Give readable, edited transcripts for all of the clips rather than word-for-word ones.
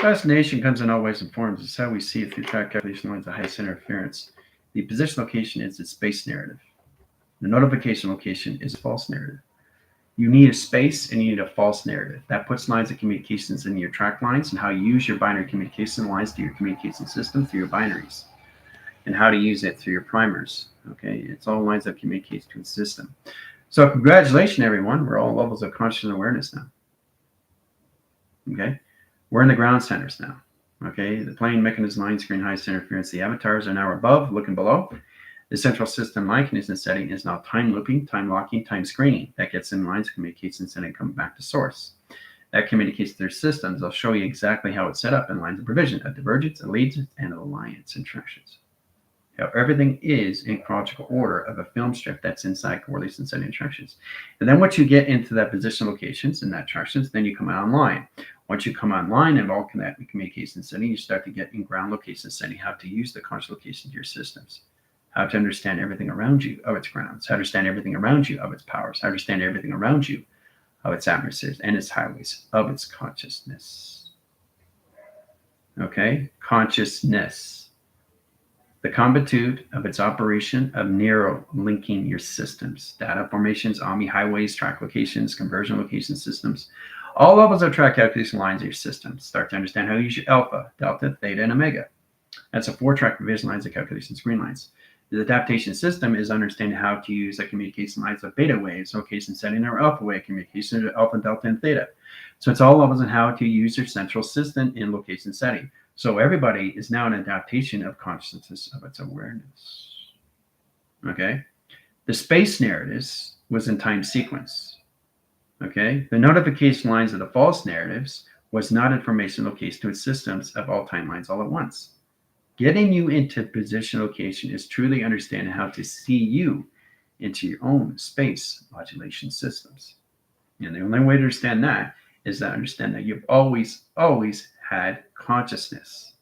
Destination comes in all ways and forms. It's how we see it through track calculation lines of high center interference. The position location is its space narrative. The notification location is a false narrative. You need a space and you need a false narrative. That puts lines of communications in your track lines and how you use your binary communication lines to your communication system through your binaries and how to use it through your primers. Okay, it's all lines of communication to a system. So congratulations, everyone. We're all levels of conscious awareness now. Okay, we're in the ground centers now. Okay, the plane, mechanism, line, screen, high center interference. The avatars are now above, looking below. The central system mechanism setting is now time looping, time locking, time screening. That gets in lines, communications, and then come back to source. That communicates to their systems. I'll show you exactly how it's set up in lines of provision, a divergence, allegiance, and alliance instructions. How everything is in chronological order of a film strip that's inside correlation setting instructions. And then once you get into that position locations and that instructions, then you come online. Once you come online and all connect communication setting, you start to get in ground location setting, how to use the conscious location to your systems. How to understand everything around you of its grounds, how to understand everything around you of its powers, how to understand everything around you of its atmospheres and its highways of its consciousness. Okay, consciousness. The completude of its operation of narrow linking your systems, data formations, OMI highways, track locations, conversion location systems, all levels of track calculation lines of your systems. Start to understand how to use your alpha, delta, theta, and omega. That's a 4-track provision lines of calculation screen lines. The adaptation system is understanding how to use the communication lines of beta waves, location setting, or alpha wave communication, alpha, delta, and theta. So it's all levels on how to use your central system in location setting. So everybody is now an adaptation of consciousness of its awareness. Okay? The space narratives was in time sequence. Okay? The notification lines of the false narratives was not information location to its systems of all timelines all at once. Getting you into position location is truly understanding how to see you into your own space modulation systems. And the only way to understand that is to understand that you've always had consciousness.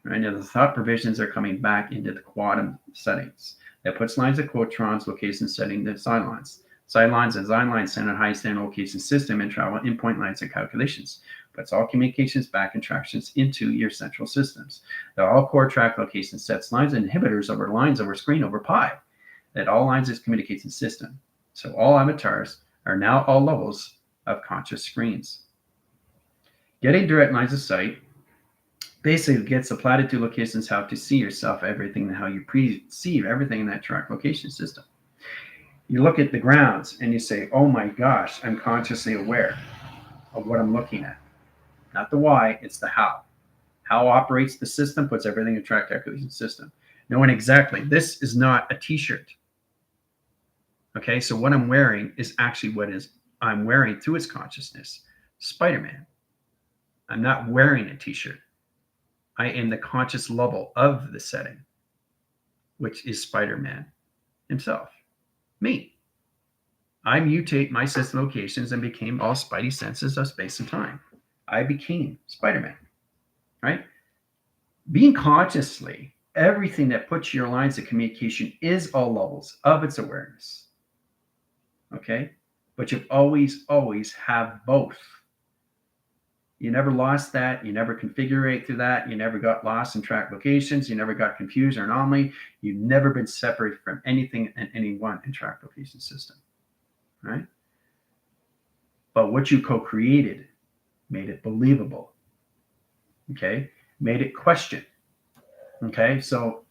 Right now, the thought provisions are coming back into the quantum settings. That puts lines of quotrons, location setting, the sidelines. Sidelines and sidelines send a high standard location system and travel in point lines and calculations. Puts all communications back interactions into your central systems. They're all core track location sets, lines and inhibitors over lines over screen over pi. That all lines is communication system. So all avatars are now all levels of conscious screens. Getting direct lines of sight basically gets the platitude locations how to see yourself, everything, and how you perceive everything in that track location system. You look at the grounds and you say, oh my gosh, I'm consciously aware of what I'm looking at. Not the why, it's the how. How operates the system, puts everything in track calculation system. Knowing exactly, this is not a t-shirt. Okay, so what I'm wearing is actually what is I'm wearing through its consciousness. Spider-Man. I'm not wearing a t-shirt. I am the conscious level of the setting, which is Spider-Man himself. Me. I mutate my system locations and became all spidey senses of space and time. I became Spider-Man, right? Being consciously, everything that puts your lines of communication is all levels of its awareness, okay? But you've always have both. You never lost that. You never configurate through that. You never got lost in track locations. You never got confused or anomaly. You've never been separated from anything and anyone in track location system, right? But what you co-created made it believable, okay? Made it question, okay? So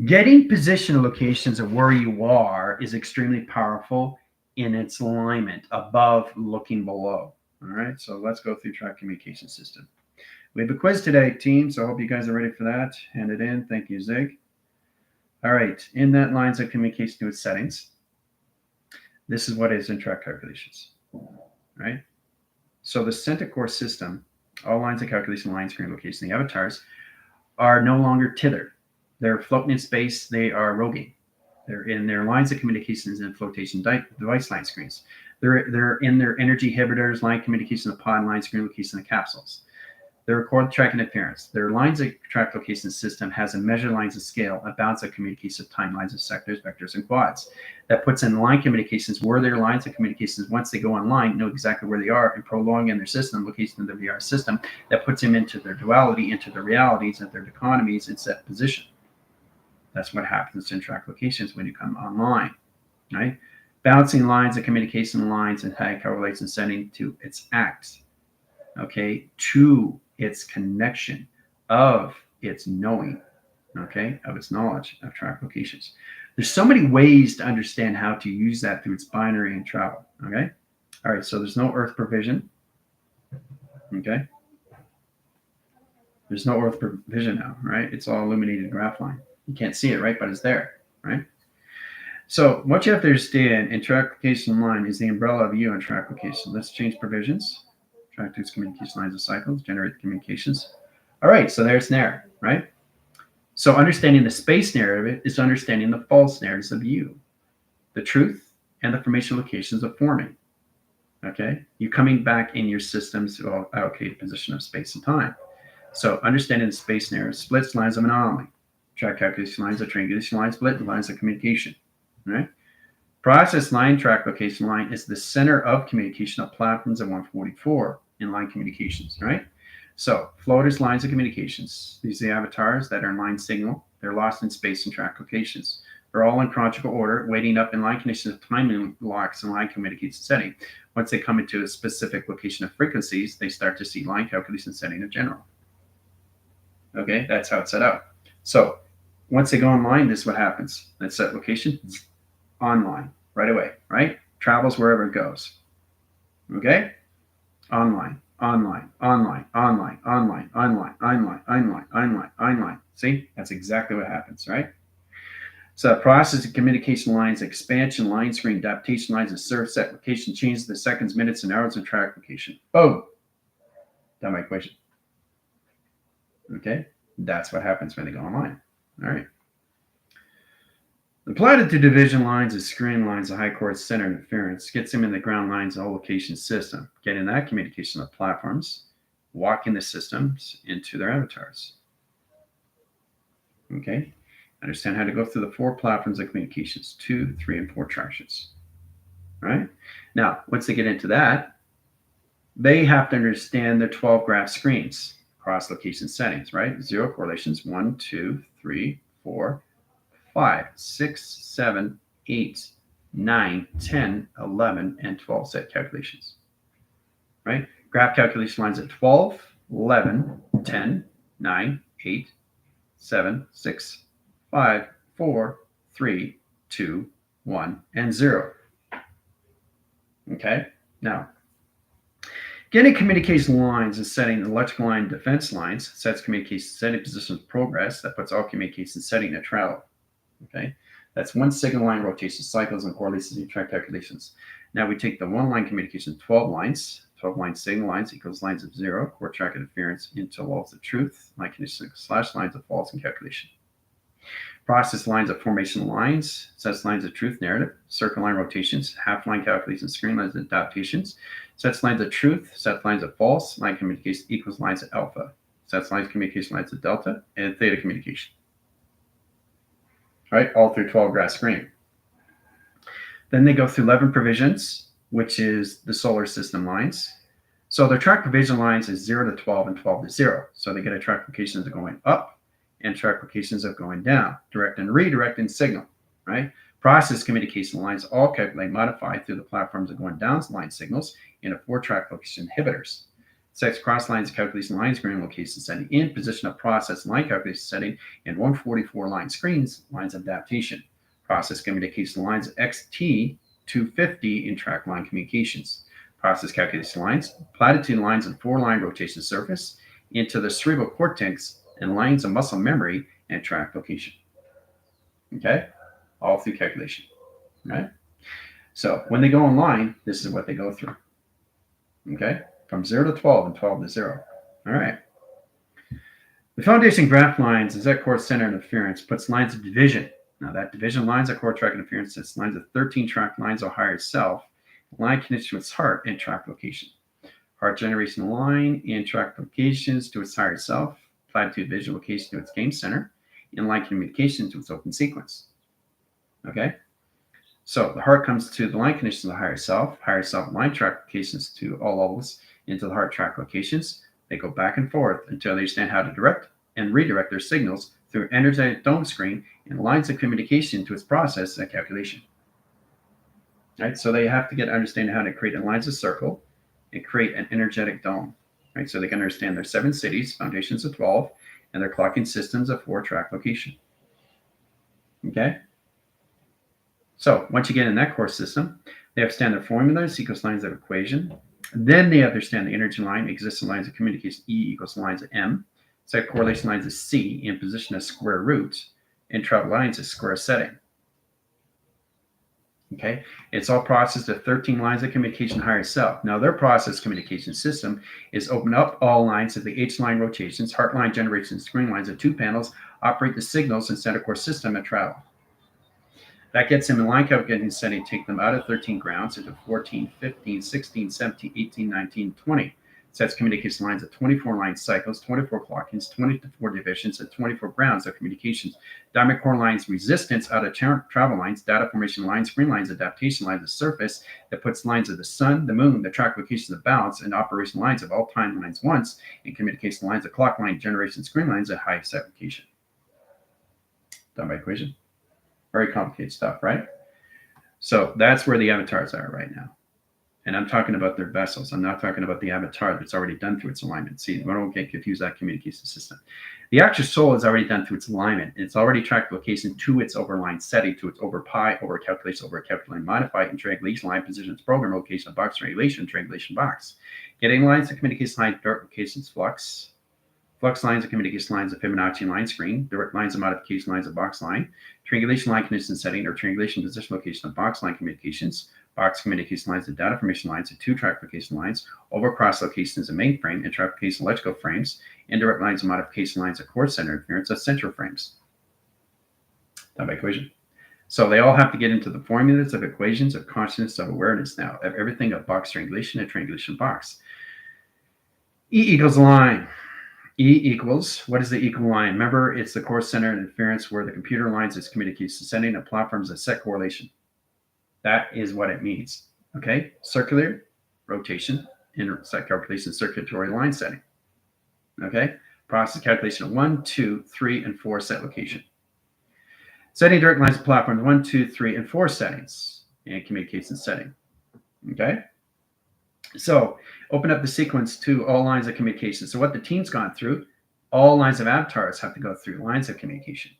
getting position locations of where you are is extremely powerful in its alignment above looking below. All right, so let's go through track communication system. We have a quiz today, team, so I hope you guys are ready for that. Hand it in. Thank you, Zig. All right, in that lines of communication to its settings, this is what is in track calculations, right? So the center core system, all lines of calculation, line screen location, the avatars are no longer tethered. They're floating in space. They are roving. They're in their lines of communications and flotation device line screens. They're in their energy inhibitors, line communication, the pod, line screen location, the capsules. They record track interference. Their lines of track location system has a measure lines of scale, a balance of communication timelines of sectors, vectors, and quads. That puts in line communications where their lines of communications, once they go online, know exactly where they are and prolong in their system, location of the VR system. That puts them into their duality, into the realities of their economies in set position. That's what happens in track locations when you come online, right? Balancing lines of communication lines and how it correlates and setting to its acts, okay, to its connection of its knowing, okay, of its knowledge of track locations. There's so many ways to understand how to use that through its binary and travel, okay? All right, so there's no earth provision, okay? There's no earth provision now, right? It's all illuminated graph line. You can't see it, right? But it's there, right? So what you have to understand in track location line is the umbrella of you on track location. Let's change provisions. Track to its communication lines of cycles, generate the communications. All right, so there's there, right? So understanding the space narrative is understanding the false narratives of you, the truth and the formation locations of forming. Okay, you coming back in your systems to allocate position of space and time. So understanding the space narrative splits lines of anomaly, track calculation lines of triangulation lines, split lines of communication. Right? Process line track location line is the center of communication of platforms at 144 in line communications, right? So floaters, lines of communications. These are the avatars that are in line signal. They're lost in space and track locations. They're all in chronological order, waiting up in line conditions of timing locks and line communication setting. Once they come into a specific location of frequencies, they start to see line calculation setting in general. Okay, that's how it's set up. So once they go online, this is what happens. That set location, online right away, right? Travels wherever it goes. Okay? Online, online, online, online, online, online, online, online, online, online. See? That's exactly what happens, right? So process of communication lines, expansion, line screen, adaptation lines, and surf set location changes the seconds, minutes, and hours of track location. Boom. Done my equation. Okay? That's what happens when they go online. All right. Applied to division lines and screen lines of high court center interference gets them in the ground lines of the whole location system, getting that communication of platforms, walking the systems into their avatars. Okay, understand how to go through the 4 platforms of communications, 2, 3, and 4 tractions. All right, now once they get into that, they have to understand their 12 graph screens, cross location settings, right? 0 correlations, 1, 2, 3, 4, 5, 6, 7, 8, 9, 10, 11, and 12 set calculations, right? Graph calculation lines at 12, 11, 10, 9, 8, 7, 6, 5, 4, 3, 2, 1, and 0. Okay, now getting communication lines is setting electrical line defense lines, sets communication setting position of progress, that puts all communication setting at travel. Okay, that's one signal line rotation cycles and correlations in track calculations. Now we take the one line communication, 12 lines, 12 line signal lines equals lines of 0, core track interference into walls of truth, line condition slash lines of false and calculation. Process lines of formation lines, sets lines of truth narrative, circle line rotations, half line calculations, screen lines adaptations, sets lines of truth, sets lines of false, line communication equals lines of alpha, sets lines communication lines of delta, and theta communication. Right, all through 12 graph screen. Then they go through 11 provisions, which is the solar system lines. So their track provision lines is 0 to 12 and 12 to 0. So they get a track locations of going up and track locations of going down, direct and redirect and signal, right? Process communication lines all calculate modified through the platforms of going down line signals into 4 track location inhibitors. 6 cross lines calculation line screen location setting in position of process line calculation setting and 144 line screens lines of adaptation. Process communication lines XT 250 in track line communications. Process calculation lines, platitude lines and 4 line rotation surface into the cerebral cortex and lines of muscle memory and track location. Okay, all through calculation, right? So when they go online, this is what they go through. Okay. From 0 to 12 and 12 to 0. All right. The foundation graph lines is that core center interference puts lines of division. Now that division lines of core track interference sets lines of 13 track lines or higher itself, line condition with heart and track location. heart generation line and track locations to its higher self, platitude visual location to its game center, and line communication to its open sequence. Okay? So the heart comes to the line conditions of the higher self line track locations to all levels into the heart track locations. They go back and forth until they understand how to direct and redirect their signals through energetic dome screen and lines of communication to its process and calculation. Right? So they have to get understanding how to create a lines of circle and create an energetic dome. Right? So they can understand their 7 cities, foundations of 12, and their clocking systems of 4 track location. Okay? So once you get in that core system, they understand their formulas, equals lines of equation. Then they understand the energy line, existing lines of communication, E equals lines of M. Set correlation lines of C in position as square root, and travel lines as square setting. Okay, it's all processed at 13 lines of communication higher self. Now their process communication system is open up all lines of the H line rotations, heart line generation, screen lines of 2 panels, operate the signals in center core system and travel. That gets them in line calculating setting, take them out of 13 grounds into 14, 15, 16, 17, 18, 19, 20. Sets communication lines of 24 line cycles, 24 clockings, 24 divisions, and 24 grounds of communications. Diamond core lines resistance out of travel lines, data formation lines, screen lines, adaptation lines of surface that puts lines of the sun, the moon, the track locations of balance, and operation lines of all time lines once, and communication lines of clock line, generation, screen lines at high set location. Done by equation. Very complicated stuff, right? So that's where the avatars are right now. And I'm talking about their vessels. I'm not talking about the avatar that's already done through its alignment. See, we don't get confused that communication system. The actual soul is already done through its alignment. It's already tracked location to its overline setting, to its over pi, over calculation, over calculate, modify, and triangulation line positions, program location, box triangulation box. Getting lines of communication line, direct locations, flux lines of communication lines of Fibonacci line screen, direct lines of modification lines of box line, triangulation line condition setting or triangulation position location of box line communications, box communication lines of data formation lines of 2 track location lines, over cross locations of mainframe and track location electrical frames, indirect lines of modification lines of core center interference of central frames. Done by equation. So they all have to get into the formulas of equations of consciousness of awareness now, of everything of box triangulation and triangulation box. E equals line. E equals, what is the equal line? Remember, it's the core center interference where the computer lines its communication setting of platforms that set correlation. That is what it means. Okay, circular, rotation, set calculation, circulatory line setting. Okay, process calculation of 1, 2, 3, and 4 set location. Setting direct lines of platforms 1, 2, 3, and 4 settings and communication setting. Okay. So open up the sequence to all lines of communication. So what the team's gone through, all lines of avatars have to go through lines of communication,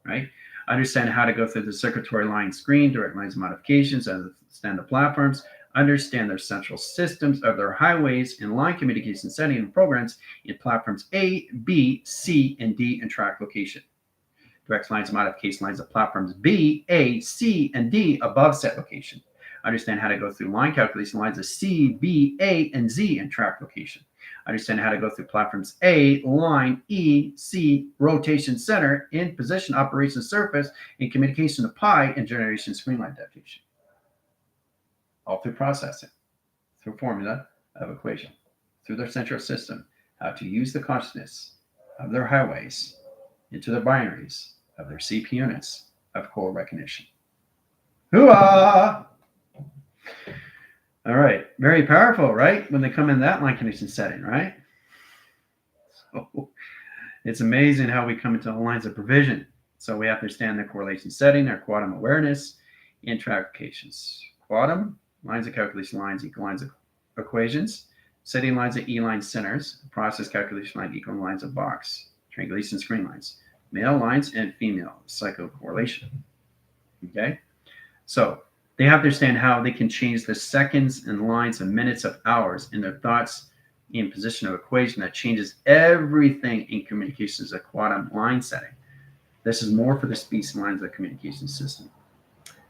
right? Understand how to go through the circuitry line screen, direct lines of modifications, understand the platforms, understand their central systems of their highways and line communication setting and programs in platforms A, B, C, and D and track location. Direct lines of modification lines of platforms B, A, C, and D above set location. Understand how to go through line calculation lines of C, B, A, and Z and track location. Understand how to go through platforms A, line, E, C, rotation center, in position, operation surface, and communication of pi and generation screen line adaptation. All through processing, through formula of equation, through their central system, how to use the consciousness of their highways into the binaries of their CPU units of core recognition. Hooah! All right, very powerful, right? When they come in that line condition setting, right? So it's amazing how we come into the lines of provision. So we have to understand the correlation setting, our quantum awareness, and track locations. Quantum, lines of calculation lines equal lines of equations, setting lines of E-line centers, process calculation line equal lines of box, triangulation screen lines, male lines and female psychocorrelation. Okay, so they have to understand how they can change the seconds and lines and minutes of hours in their thoughts in position of equation that changes everything in communications of quantum line setting. This is more for the speech lines of the communication system.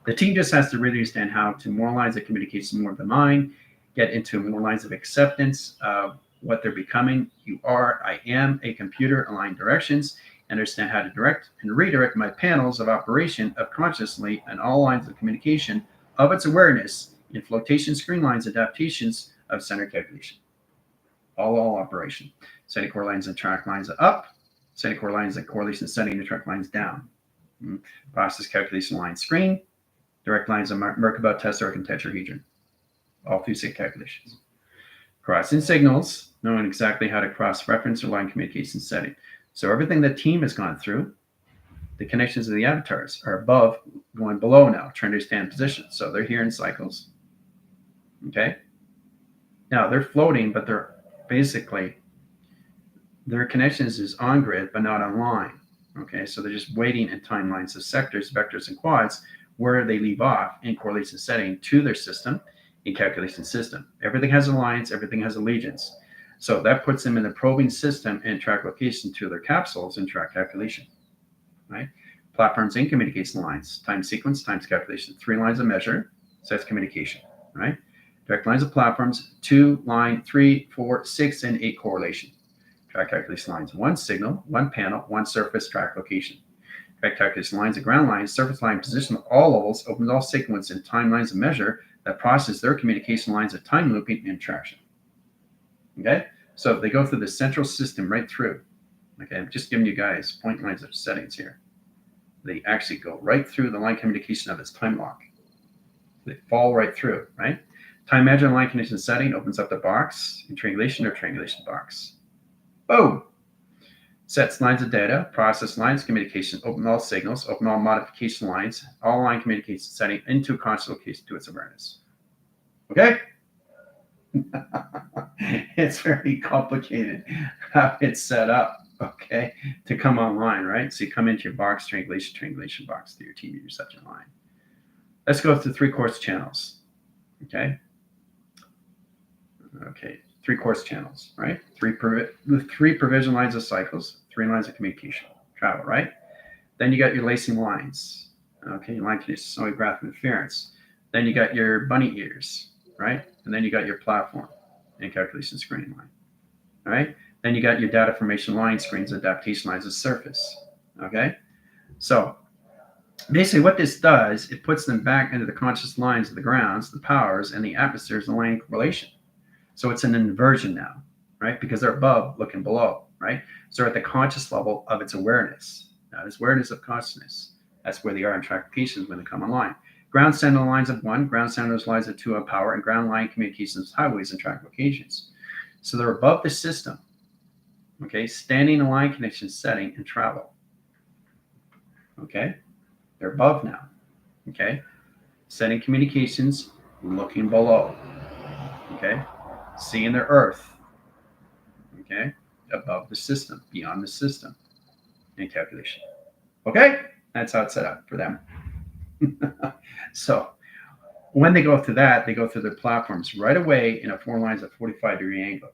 The team just has to really understand how to more lines of communication, more of the mind, get into more lines of acceptance of what they're becoming. You are, I am a computer aligned directions. Understand how to direct and redirect my panels of operation of consciously and all lines of communication of its awareness in flotation screen lines adaptations of center calculation. all operation. Setting core lines and track lines up. Setting core lines and correlation setting the track lines down. Process calculation line screen. Direct lines of Merkabah test arc and tetrahedron. All through SIG calculations. Crossing signals, knowing exactly how to cross-reference or line communication setting. So everything the team has gone through, the connections of the avatars are above, going below now, trying to understand position. So they're here in cycles. Okay. Now they're floating, but they're basically, their connections is on grid, but not on line. Okay. So they're just waiting in timelines of sectors, vectors, and quads where they leave off in correlation setting to their system in calculation system. Everything has a lines, everything has allegiance. So that puts them in the probing system and track location to their capsules and track calculation. Right? Platforms and communication lines, time sequence, times calculation, 3 lines of measure, so that's communication, right? Direct lines of platforms, 2, line, 3, 4, 6, and 8 correlation. Track calculation lines, 1 signal, 1 panel, 1 surface, track location. Track calculation lines and ground lines, surface line position of all levels, opens all sequence and time lines of measure that process their communication lines of time looping and traction. Okay, so they go through the central system right through. Okay, I'm just giving you guys point lines of settings here. They actually go right through the line communication of its time lock. They fall right through, right? Time measure line condition setting opens up the box in triangulation or triangulation box. Boom! Sets lines of data, process lines, communication, open all signals, open all modification lines, all line communication setting into a constant location to its awareness. Okay? It's very complicated how it's set up, okay, to come online, right? So you come into your box, triangulation box through your TV reception line. Let's go through 3 course channels, okay? Okay, 3 course channels, right? Three provision lines of cycles, 3 lines of communication, travel, right? Then you got your lacing lines, okay, your line condition, sonograph interference. Then you got your bunny ears, right? And then you got your platform and calculation screening line, all right? Then you got your data formation line screens, adaptation lines of surface, okay? So basically what this does, it puts them back into the conscious lines of the grounds, the powers, and the atmospheres and line correlation. So it's an inversion now, right? Because they're above looking below, right? So they're at the conscious level of its awareness. Now, this awareness of consciousness, that's where they are in track locations when they come online. Ground center lines of 1, ground center lines of 2 on power, and ground line communications, highways, and track locations. So they're above the system, okay? Standing in line connection setting and travel, okay? They're above now, okay? Setting communications, looking below, okay? Seeing their earth, okay? Above the system, beyond the system, and calculation. Okay? That's how it's set up for them. So when they go through that, they go through their platforms right away in a 4 lines at 45-degree angle.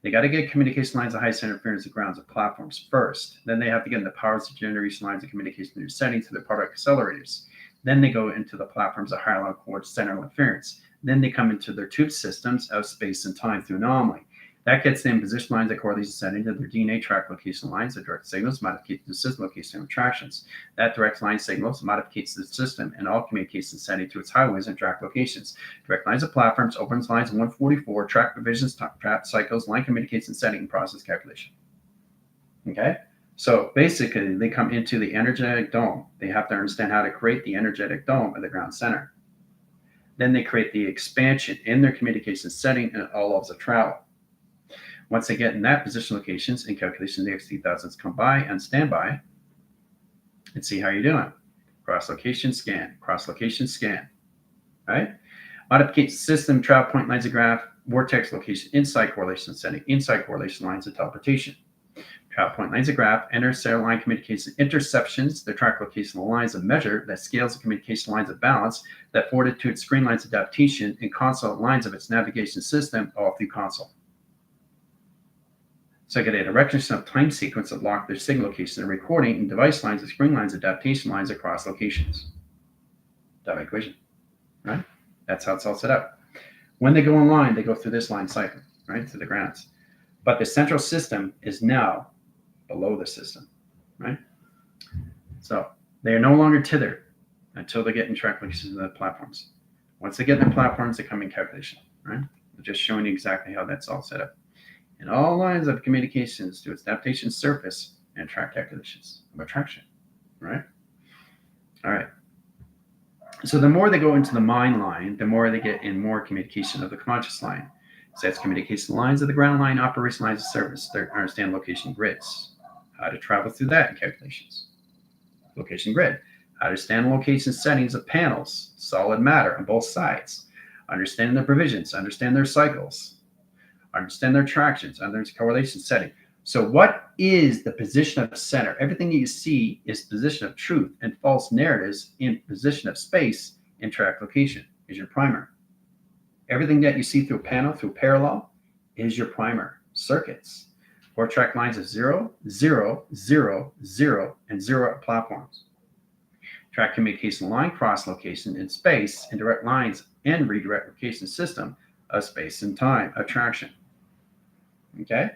They got to get communication lines of high center interference and grounds of platforms first. Then they have to get in the powers of generation lines of communication through settings to their product accelerators. Then they go into the platforms of higher line coordinate center interference. Then they come into their tube systems of space and time through anomaly. That gets them position lines that correlation setting to their DNA track location lines that direct signals, modificates the system location and attractions. That direct line signals modificates the system and all communication setting to its highways and track locations. Direct lines of platforms, opens lines 144, track provisions, track cycles, line communication setting, and process calculation. Okay? So basically, they come into the energetic dome. They have to understand how to create the energetic dome of the ground center. Then they create the expansion in their communication setting and all levels of travel. Once they get in that position locations and calculation, the X3000s come by and stand by and see how you're doing. Cross location scan, right? Modification system, travel point lines of graph, vortex location, inside correlation setting, inside correlation lines of teleportation. Travel point lines of graph, interstellar line communication interceptions, the track location lines of measure that scales the communication lines of balance, that forwarded to its screen lines of adaptation and console lines of its navigation system all through console. So I get a direction of time sequence that lock their signal location and recording and device lines of screen lines, adaptation lines across locations. That equation, right? That's how it's all set up. When they go online, they go through this line cycle, right, to the grounds. But the central system is now below the system, right? So they are no longer tethered until they get in track locations of the platforms. Once they get in the platforms, they come in calculation, right? I'm just showing you exactly how that's all set up. and all lines of communications to its adaptation surface and track calculations of attraction. Right? All right. So the more they go into the mind line, the more they get in more communication of the conscious line. Sets communication lines of the ground line, operation lines of service. They understand location grids, how to travel through that in calculations. Location grid, understand location settings of panels, solid matter on both sides, understand their provisions, understand their cycles, understand their tractions, understand correlation setting. So what is the position of center? Everything that you see is position of truth, and false narratives in position of space in track location is your primer. Everything that you see through panel, through parallel, is your primer. Circuits. 4 track lines of 0, 0, 0, 0, and 0 platforms. Track communication line cross location in space and direct lines and redirect location system of space and time attraction. Okay?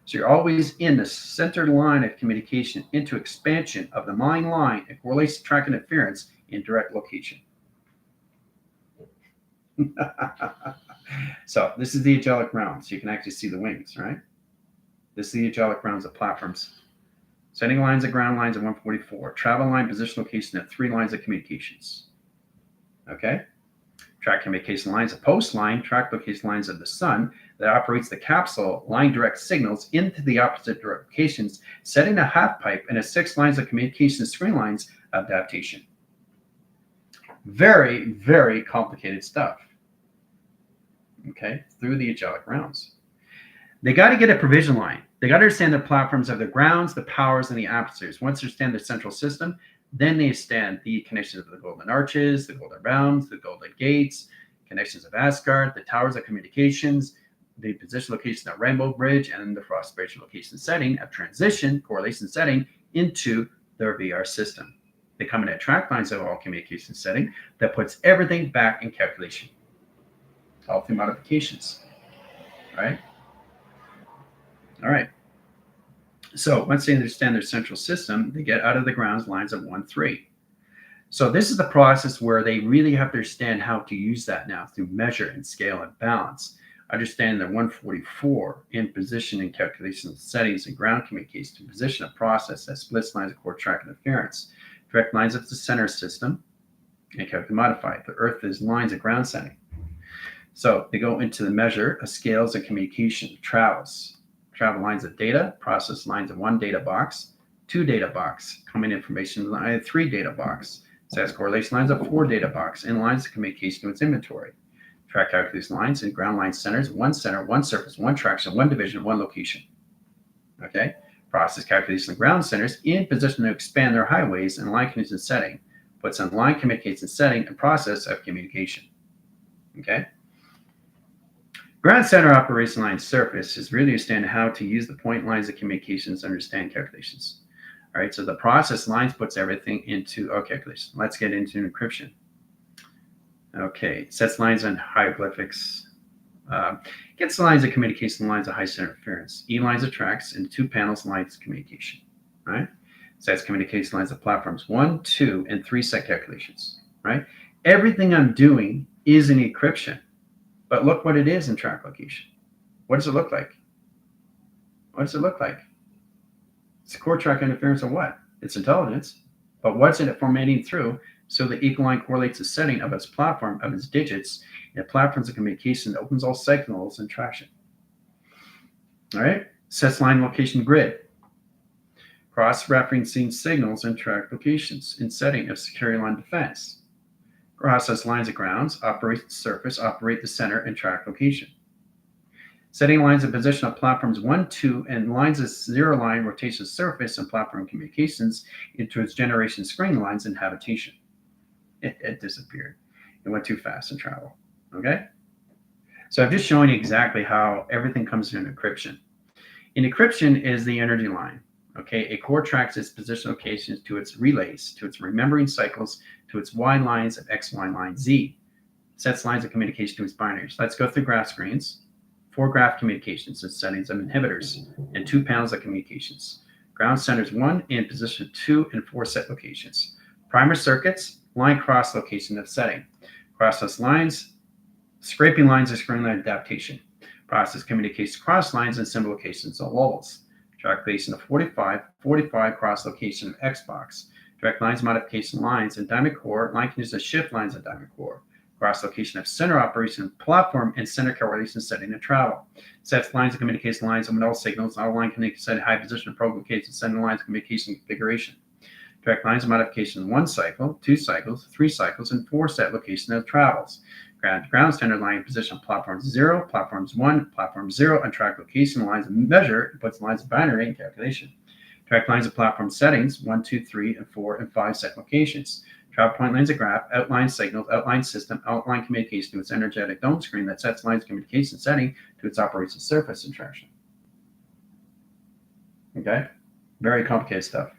So you're always in the center line of communication into expansion of the mind line and correlation track interference in direct location. So this is the angelic realm. So you can actually see the wings, right? This is the angelic realms of platforms. Setting lines of ground lines at 144. Travel line position location at 3 lines of communications. Okay? Track communication lines of post line, track location lines of the sun that operates the capsule, line direct signals into the opposite direct locations, setting a half pipe and a 6 lines of communication screen lines of adaptation. Very, very complicated stuff. Okay? Through the angelic realms. They got to get a provision line. They got to understand the platforms of the grounds, the powers, and the atmospheres. Once they understand the central system, then they understand the connections of the golden arches, the golden realms, the golden gates, connections of Asgard, the towers of communications, the position location of Rainbow Bridge, and the frost bridge location setting of transition, correlation setting into their VR system. They come in at track lines of all communication setting that puts everything back in calculation. All through modifications. Right? All right. So once they understand their central system, they get out of the grounds lines of 1, 3. So this is the process where they really have to understand how to use that now through measure and scale and balance. Understand that 144 in position and calculation settings and ground communication to position a process that splits lines of core track interference. Direct lines of the center system and calculate modify. The earth is lines of ground setting. So they go into the measure of scales and communication travels. Travel lines of data, process lines of 1 data box, 2 data box, coming information line of 3 data box, sets correlation lines of 4 data box, and lines of communication to its inventory. Track calculation lines and ground line centers, 1 center, 1 surface, 1 traction, 1 division, 1 location. Okay? Process calculation of ground centers in position to expand their highways and line connection setting, puts on line communication setting and process of communication. Okay? Ground center operation line surface is really understanding how to use the point lines of communications to understand calculations. All right, so the process lines puts everything into calculation. Let's get into encryption. Okay, sets lines on hieroglyphics. Gets the lines of communication lines of high center interference. E lines of tracks and 2 panels lines of communication. Right? Sets communication lines of platforms 1, 2, and 3 set calculations. Right? Everything I'm doing is an encryption. But look what it is in track location. What does it look like? What does it look like? It's a core track interference of what? It's intelligence. But what's it formatting through so the equal line correlates the setting of its platform, of its digits, and platforms of communication that opens all signals and traction. All right? Sets line location grid. Cross-referencing signals and track locations in setting of security line defense. Process lines of grounds, operate the surface, operate the center, and track location. Setting lines of position of platforms 1, 2, and lines of 0 line rotation surface and platform communications into its generation screen lines and habitation. It disappeared. It went too fast in travel. Okay? So I'm just showing you exactly how everything comes in encryption. In encryption is the energy line. Okay, a core tracks its position locations to its relays, to its remembering cycles, to its Y lines of X, Y line, Z. Sets lines of communication to its binaries. Let's go through graph screens. 4 graph communications and settings of inhibitors, and 2 panels of communications. Ground centers 1 in position 2 and 4 set locations. Primer circuits, line cross location of setting. Process lines, scraping lines of screen line adaptation. Process communicates across lines and symbol locations of levels. Track location of 45 cross location of Xbox. Direct lines, modification lines, and diamond core. Line can use the shift lines of diamond core. Cross location of center operation platform and center correlation setting and travel. Sets lines of communication lines and all signals. All line can set high position of probe location, center lines communication configuration. Direct lines of modification 1 cycle, 2 cycles, 3 cycles, and 4 set location of travels. Ground standard line position platforms 0, platforms 1, platform 0, and track location lines of measure and puts lines of binary in calculation. Track lines of platform settings 1, 2, 3, and 4, and 5 set locations. Travel point lines of graph, outline signals, outline system, outline communication to its energetic dome screen that sets lines communication setting to its operation surface interaction. Okay, very complicated stuff.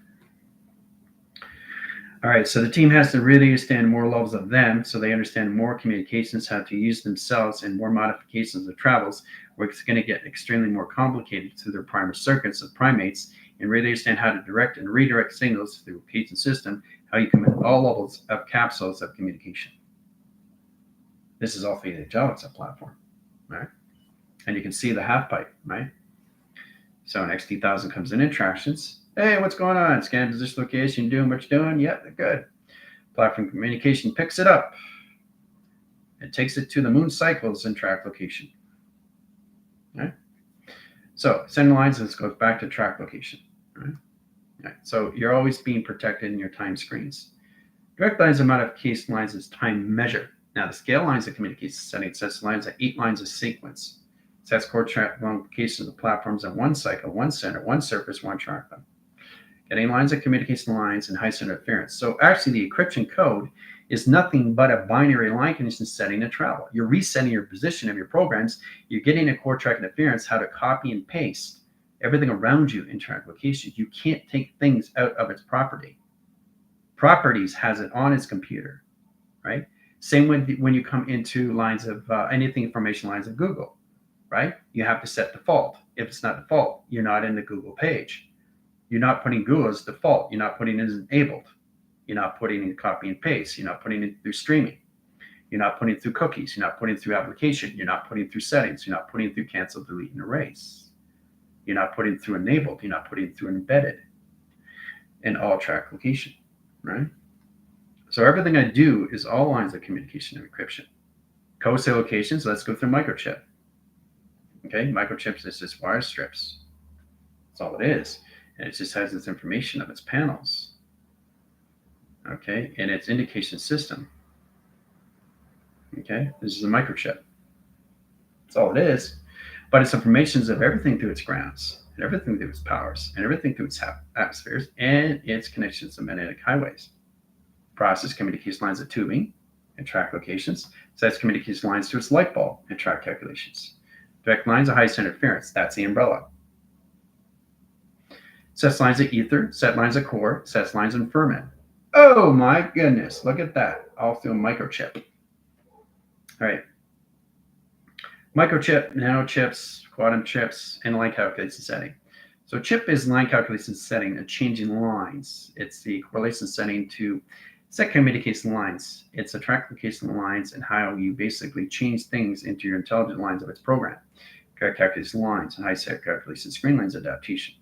All right, so the team has to really understand more levels of them so they understand more communications, how to use themselves, and more modifications of travels, where it's going to get extremely more complicated through their primer circuits of primates, and really understand how to direct and redirect signals through a repeating system, how you commit all levels of capsules of communication. This is all for the Java platform, right? And you can see the half pipe, right? So an XT1000 comes in interactions. Hey, what's going on? Scan position location, doing what you're doing? Yep, they're good. Platform communication picks it up. It takes it to the moon cycles and track location. Right? So sending lines, this goes back to track location. Right? So you're always being protected in your time screens. Direct lines of modification lines is time measure. Now the scale lines of communication setting sets lines at 8 lines of sequence. Sets core track locations of platforms at 1 cycle, 1 center, 1 surface, 1 track them. Getting lines of communication lines and high center interference. So actually the encryption code is nothing but a binary line condition setting to travel. You're resetting your position of your programs. You're getting a core track interference, how to copy and paste everything around you in track location. You can't take things out of its property. Properties has it on its computer, right? Same when you come into lines of anything information lines of Google, right? You have to set default. If it's not default, you're not in the Google page. You're not putting Google as default. You're not putting it as enabled. You're not putting in copy and paste. You're not putting it through streaming. You're not putting it through cookies. You're not putting it through application. You're not putting it through settings. You're not putting it through cancel, delete, and erase. You're not putting it through enabled. You're not putting it through embedded in all track location, right? So everything I do is all lines of communication and encryption. Co-state locations, let's go through microchip. Okay, microchips is just wire strips. That's all it is. And it just has its information of its panels. Okay, and its indication system. Okay, this is a microchip. That's all it is. But it's informations of everything through its grounds, and everything through its powers, and everything through its atmospheres, and its connections to magnetic highways. Process communication lines of tubing and track locations. Sets communication lines to its light bulb and track calculations. Direct lines of high center interference. That's the umbrella. Sets lines of ether, set lines of core, sets lines of ferment. Oh my goodness, look at that. All through a microchip. All right. Microchip, nanochips, quantum chips, and line calculation setting. So chip is line calculation setting, a changing lines. It's the correlation setting to set communication lines. It's a track location lines and how you basically change things into your intelligent lines of its program. Calculation lines and high set calculation screen lines adaptation.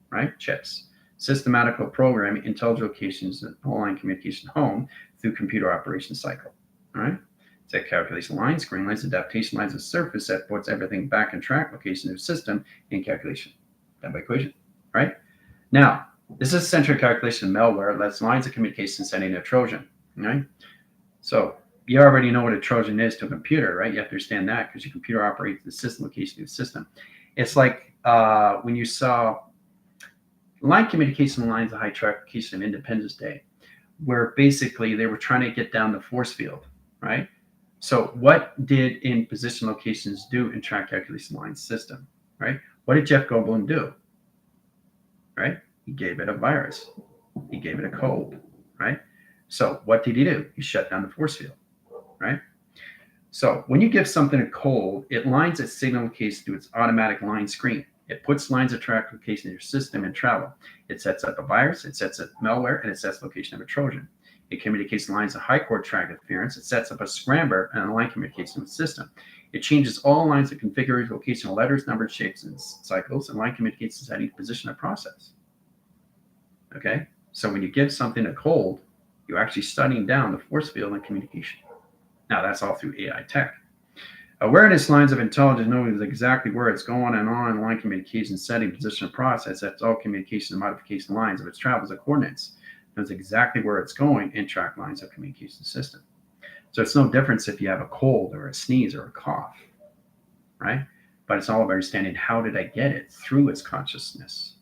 Right? Chips. Systematical programming, intelligent locations, and all-line communication home through computer operation cycle. All right? Set calculation lines, screen lines, adaptation lines of surface that puts everything back in track location of the system in calculation. Done by equation. Right? Now, this is central calculation malware. That's lines of communication setting a Trojan. Right? So you already know what a Trojan is to a computer, right? You have to understand that because your computer operates the system location of the system. It's like when you saw line communication lines of high track location of Independence Day, where basically they were trying to get down the force field, right? So what did in position locations do in track calculation line system, right? What did Jeff Goldblum do, right? He gave it a virus. He gave it a code, right? So what did he do? He shut down the force field, right? So when you give something a code, it lines its signal location to its automatic line screen. It puts lines of track location in your system and travel. It sets up a virus, it sets up malware, and it sets location of a Trojan. It communicates lines of high core track interference. It sets up a scrambler and a line communication with the system. It changes all lines of configuration, location, letters, numbers, shapes, and cycles, and line communication setting, position, and process. Okay? So when you give something a cold, you're actually studying down the force field and communication. Now, that's all through AI tech. Awareness lines of intelligence knows exactly where it's going and on line communication setting, position, and process. That's all communication and modification lines of its travels and coordinates. Knows exactly where it's going and track lines of communication system. So it's no difference if you have a cold or a sneeze or a cough, right? But it's all about understanding how did I get it through its consciousness,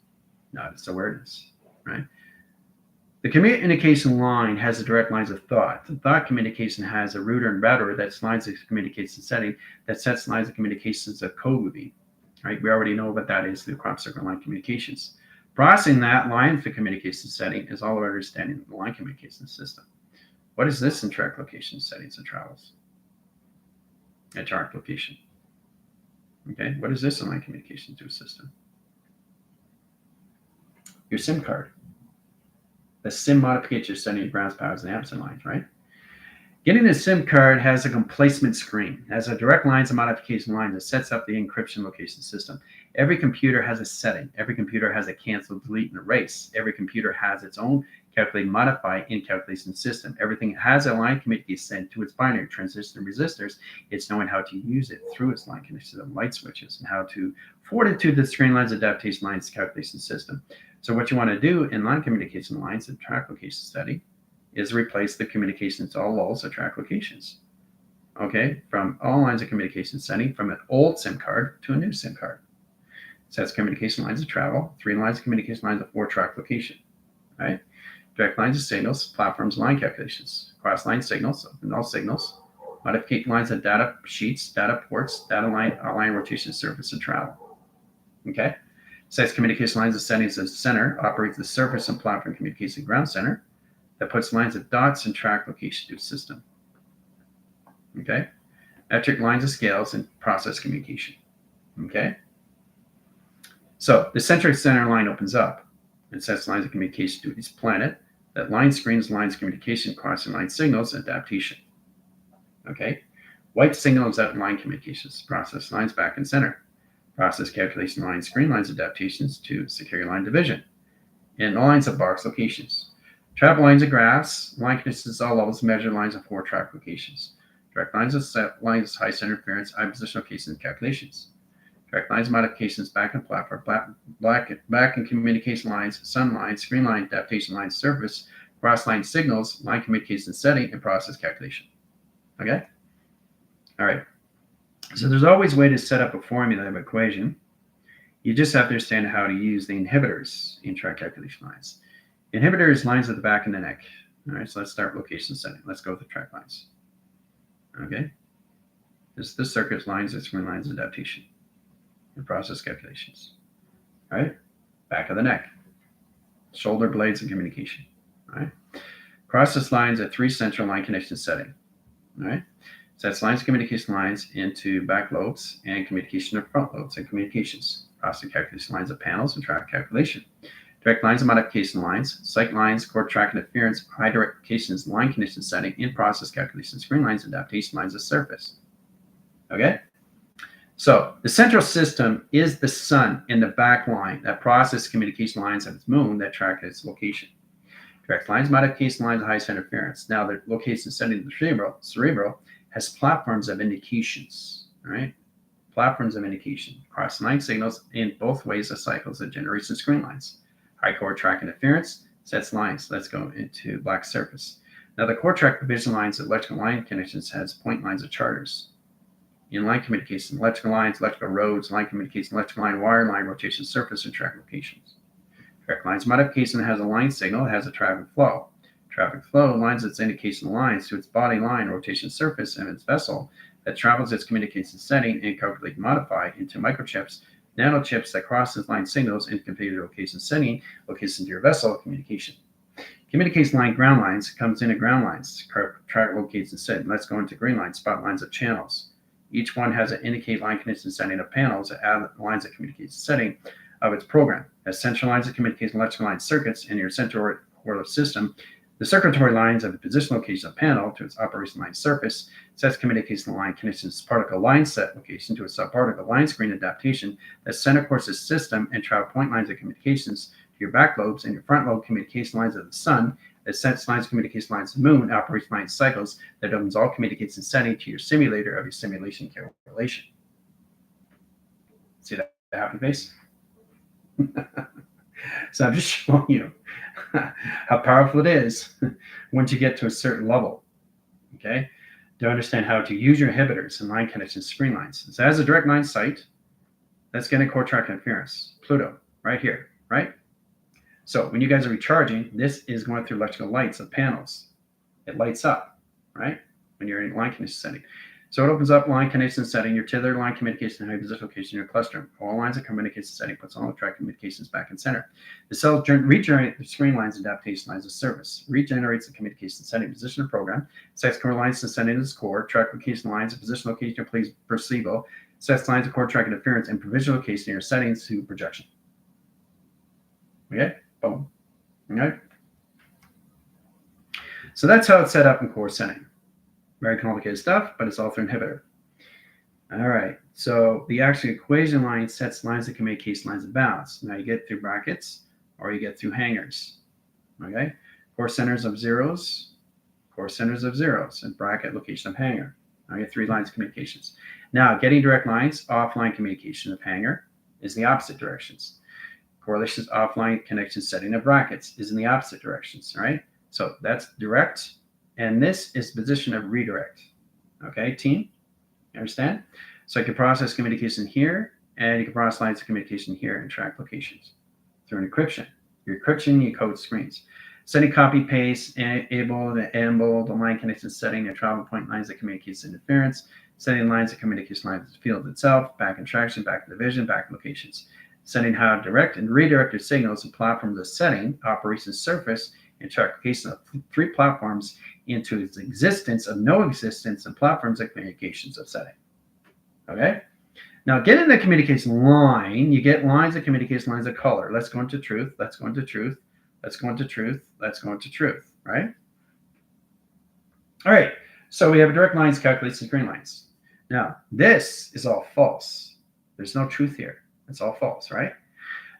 not its awareness, right? The communication line has the direct lines of thought. The thought communication has a router and router that's lines of communication setting that sets lines of communications of code moving, right? We already know what that is through crop circle line communications. Processing that line for communication setting is all about understanding the line communication system. What is this in track location settings and travels? A track location. Okay, what is this in line communication to a system? Your SIM card. The SIM modification setting grounds, powers, and amps and lines, right? Getting a SIM card has a placement screen, has a direct lines and modification line that sets up the encryption location system. Every computer has a setting. Every computer has a cancel, delete, and erase. Every computer has its own calculate, modify, in calculation system. Everything has a line communication sent to its binary transistors and resistors. It's knowing how to use it through its line connection system, light switches, and how to forward it to the screen lines adaptation lines calculation system. So what you want to do in line communication lines and track location setting is replace the communications, all lulls of track locations. Okay, from all lines of communication setting from an old SIM card to a new SIM card. Sets communication lines of travel, 3 lines of communication lines of 4 track location, right? Direct lines of signals, platforms, line calculations, cross line signals, null signals, modification lines of data sheets, data ports, data line, line rotation, surface, and travel. Okay? Sets communication lines of settings as center, operates the surface and platform communication ground center, that puts lines of dots and track location to the system. Okay? Metric lines of scales and process communication. Okay? So the centric center line opens up and sets lines of communication to its planet. That line screens lines of communication, crossing line signals, adaptation. Okay? White signals at line communications, process lines back and center. Process calculation lines, screen lines adaptations to secure line division. And lines of box locations. Travel lines of graphs, line connections all levels, measure lines of 4 track locations. Direct lines of set lines, high center interference, high position locations, calculations. Direct lines modifications, back and platform, back and communication lines, sun lines, screen line, adaptation lines, surface, cross line signals, line communication setting, and process calculation. Okay? All right. So there's always a way to set up a formula of equation. You just have to understand how to use the inhibitors in track calculation lines. Inhibitors lines at the back and the neck. All right, so let's start location setting. Let's go with the track lines. Okay. This circuit's lines, it's screen lines adaptation and process calculations. All right. Back of the neck. Shoulder blades and communication. All right. Process lines at 3 central line connection setting. All right. Sets lines of communication lines into back lobes and communication of front lobes and communications. Process calculation lines of panels and track calculation. Direct lines of modification lines, sight lines, core track interference, high directions, line condition setting, in process calculation, screen lines, adaptation lines of surface. Okay? So the central system is the sun in the back line that process communication lines of its moon that track its location. Direct lines, modification lines, high center interference. Now the location setting of the cerebral has platforms of indications, right? Platforms of indication. Cross line signals in both ways of cycles of generation screen lines. High core track interference sets lines. Let's go into black surface. Now the core track division lines, electrical line connections has point lines of charters. In line communication, electrical lines, electrical roads, line communication, electrical line, wire line, rotation surface, and track locations. Track lines modification has a line signal, it has a traffic flow. Traffic flow aligns its indication lines to its body line, rotation surface, and its vessel that travels its communication setting and calculate modify into microchips, nanochips that crosses line signals and configure location setting, location to your vessel, communication. Communication line ground lines comes into ground lines, track location setting. Let's go into green lines, spot lines of channels. Each one has an indicate line connection setting of panels that add lines of communication setting of its program. As central lines of communication electrical line circuits in your central order system, The circulatory lines of the position location of panel to its operation line surface sets communication line connections particle line set location to a subparticle line screen adaptation that center courses system and travel point lines of communications to your back lobes and your front lobe communication lines of the sun that sets lines of communication lines of the moon, operation line cycles that opens all communication setting to your simulator of your simulation correlation. See that happy face? So I'm just showing you how powerful it is once you get to a certain level, okay, to understand how to use your inhibitors and line connections, screen lines. So as a direct line site, that's getting core track interference, Pluto, right here, right? So when you guys are recharging, this is going through electrical lights of panels. It lights up, right, when you're in line connection setting. So it opens up line connection setting, your tether line communication, high position location, your cluster. All lines of communication setting puts all track communications back in center. The cell regenerates the screen lines, adaptation lines of service, regenerates the communication setting position of program, sets core lines to send into its core, track location lines of position location of placebo, sets lines of core track interference and provision location in your settings to projection. Okay, boom. Okay. So that's how it's set up in core setting. Very complicated stuff, but it's all through inhibitor. All right, so the actual equation line sets lines of communication lines of balance. Now you get through brackets or you get through hangers. Okay, core centers of zeros, and bracket location of hanger. I get 3 lines of communications. Now getting direct lines, offline communication of hanger is the opposite directions. Correlations offline connection setting of brackets is in the opposite directions, right? So that's direct. And this is the position of redirect. Okay, team? You understand? So you can process communication here, and you can process lines of communication here and track locations through an encryption. Your encryption, you code screens. Setting copy, paste, enable the line connection setting, your travel point lines of communication interference, setting lines of communication lines of the field itself, back interaction, back division, back locations. Setting how to direct and redirect your signals and platforms of setting, operations surface, and track location of 3 platforms into its existence of no existence and platforms of communications of setting. Okay? Now get in the communication line, you get lines of communication lines of color. Let's go into truth, let's go into truth, let's go into truth, let's go into truth, right? All right, so we have direct lines, calculations, green lines. Now, this is all false. There's no truth here. It's all false, right?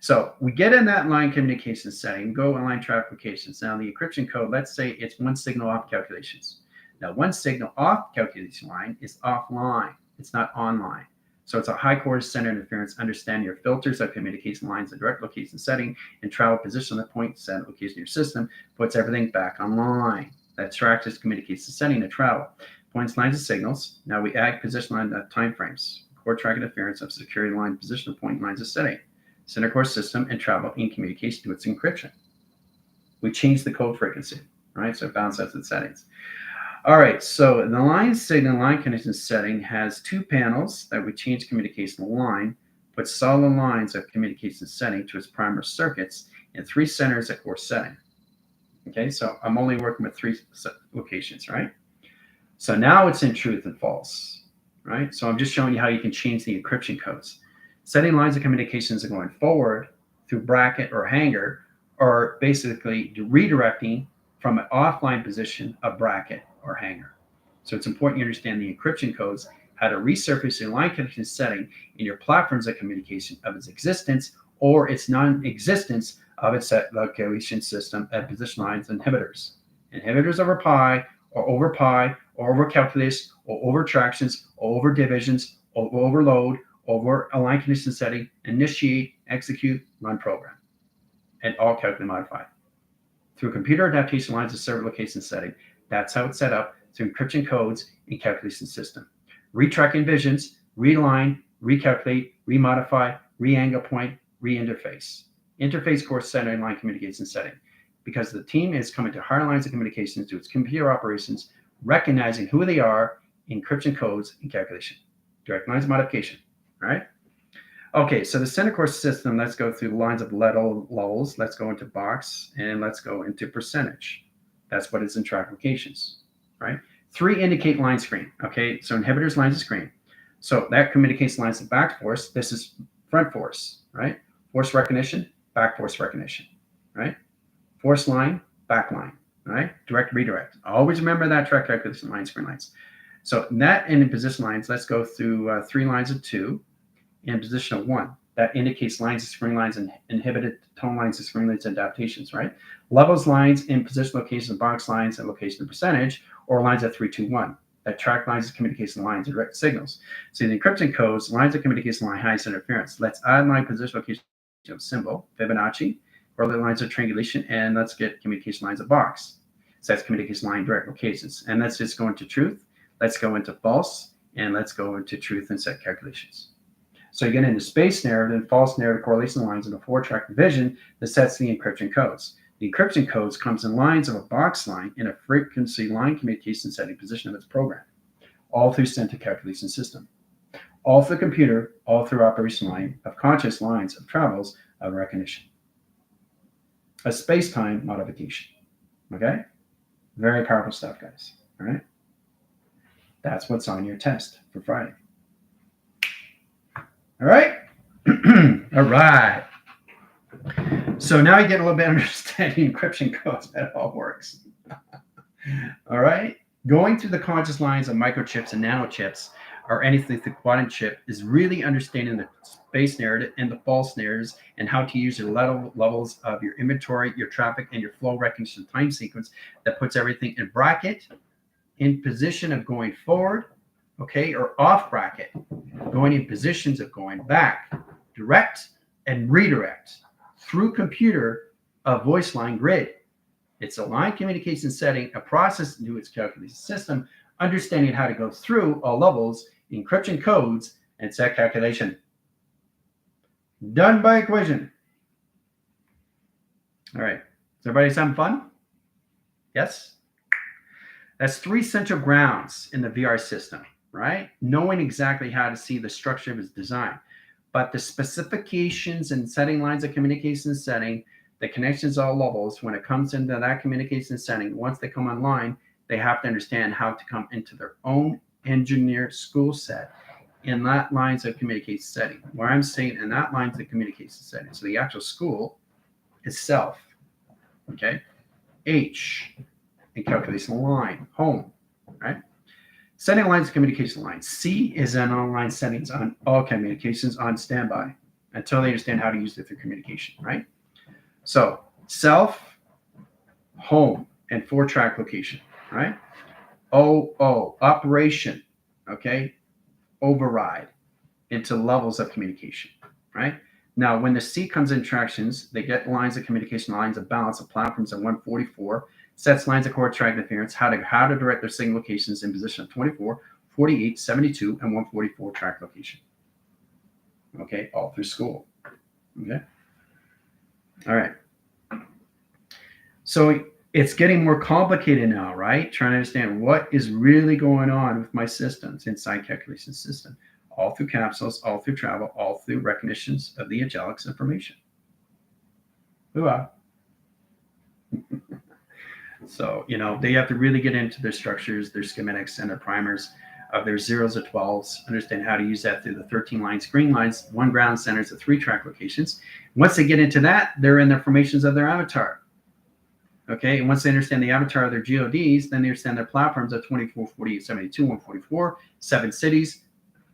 So we get in that line communication setting, go in line track locations. Now the encryption code, let's say it's 1 signal off calculations. Now 1 signal off calculation line is offline. It's not online. So it's a high core center interference. Understand your filters of communication lines, the direct location setting, and travel position of the point set location of your system puts everything back online. That tracks its communication setting to travel. Points, lines, and signals. Now we add position line time frames. Core track interference of security line position of point lines of setting. Center core system and travel in communication to its encryption. We change the code frequency, right? So it balances its settings. All right, so the line signal line connection setting has 2 panels that we change communication line, put solid lines of communication setting to its primer circuits, and 3 centers at core setting. Okay, so I'm only working with 3 locations, right? So now it's in truth and false, right? So I'm just showing you how you can change the encryption codes. Setting lines of communications are going forward through bracket or hanger, or basically redirecting from an offline position of bracket or hanger. So it's important you understand the encryption codes, how to resurface your line connection setting in your platforms of communication of its existence or its non-existence of its set location system at position lines inhibitors. Inhibitors over pi or over calculus or over tractions or over divisions or overload over a line condition setting, initiate, execute, run program, and all calculate modified. Through computer adaptation lines of server location setting, that's how it's set up through encryption codes and calculation system. Retracking visions, realign, recalculate, remodify, re-angle point, re-interface. Interface core center and line communication setting. Because the team is coming to higher lines of communications to its computer operations, recognizing who they are, encryption codes, and calculation. Direct lines of modification. All right. Okay, so the center core system, let's go through the lines of levels. Let's go into box and let's go into percentage. That's what is in track locations, right? 3 indicate line screen. Okay, so inhibitors lines of screen. So that communicates lines of back force. This is front force, right? Force recognition, back force recognition, right? Force line, back line. All right, direct, redirect. Always remember that track calculation line, screen lines. So net and in position lines, let's go through 3 lines of 2 in position of 1. That indicates lines of screen lines and inhibited tone lines of screen lines adaptations, right? Levels lines in position, location, box lines, and location and percentage, or lines of 3, 2, 1. That track lines of communication lines and direct signals. So the encryption codes, lines of communication line, highest interference. Let's add line position, location of symbol, Fibonacci, or the lines of triangulation, and let's get communication lines of box. So that's communication line direct locations. And let's just go into truth. Let's go into false, and let's go into truth and set calculations. So you get into space narrative and false narrative correlation lines in a 4-track division that sets the encryption codes. The encryption codes comes in lines of a box line in a frequency line communication setting position of its program, all through sent to calculation system, all through computer, all through operation line of conscious lines of travels of recognition. A space-time modification. Okay? Very powerful stuff, guys. All right? That's what's on your test for Friday. All right? All right. So now you get a little bit of understanding encryption codes, that it all works. All right? Going through the conscious lines of microchips and nanochips, or anything through quantum chip, is really understanding the space narrative and the false narratives and how to use your levels of your inventory, your traffic, and your flow recognition time sequence that puts everything in bracket, in position of going forward, okay, or off bracket, going in positions of going back, direct and redirect through computer, a voice line grid. It's a line communication setting, a process into its calculation system, understanding how to go through all levels, encryption codes, and set calculation. Done by equation. All right. Is everybody having fun? Yes? That's 3 central grounds in the VR system, right? Knowing exactly how to see the structure of its design. But the specifications and setting lines of communication setting, the connections all levels, when it comes into that communication setting, once they come online, they have to understand how to come into their own engineer school set in that lines of communication setting. Where I'm saying in that lines of communication setting. So the actual school is self, okay? H, and calculation line, home, right? Setting lines of communication lines. C is an online settings on all communications on standby until they understand how to use it through communication, right? So self, home, and 4-track location, right? O, operation, okay? Override into levels of communication, right? Now, when the C comes in tractions, they get lines of communication, lines of balance of platforms at 144, sets lines of core track interference, how to direct their signal locations in position of 24, 48, 72, and 144 track location. Okay, all through school. Okay. All right. So it's getting more complicated now, right? Trying to understand what is really going on with my systems inside calculation system, all through capsules, all through travel, all through recognitions of the angelics information. Hooah. So, they have to really get into their structures, their schematics, and their primers of their 0s to 12s, understand how to use that through the 13 line screen lines, 1 ground centers of 3 track locations. Once they get into that, they're in the formations of their avatar. Okay, and once they understand the avatar of their GODs, then they understand their platforms of 24, 48, 72, 144, 7 cities,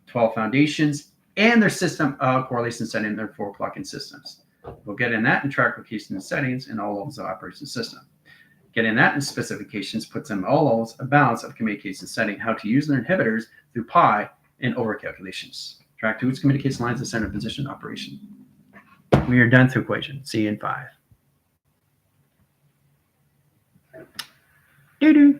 12 foundations, and their system of correlation setting, their 4 clocking systems. We'll get in that in track location and settings in all levels of operation system. Getting that in specifications puts them all levels of balance of communication setting, how to use their inhibitors through pi and over calculations. Track 2 is communication lines of center position operation. We are done through equation. See you in 5. Doo-doo.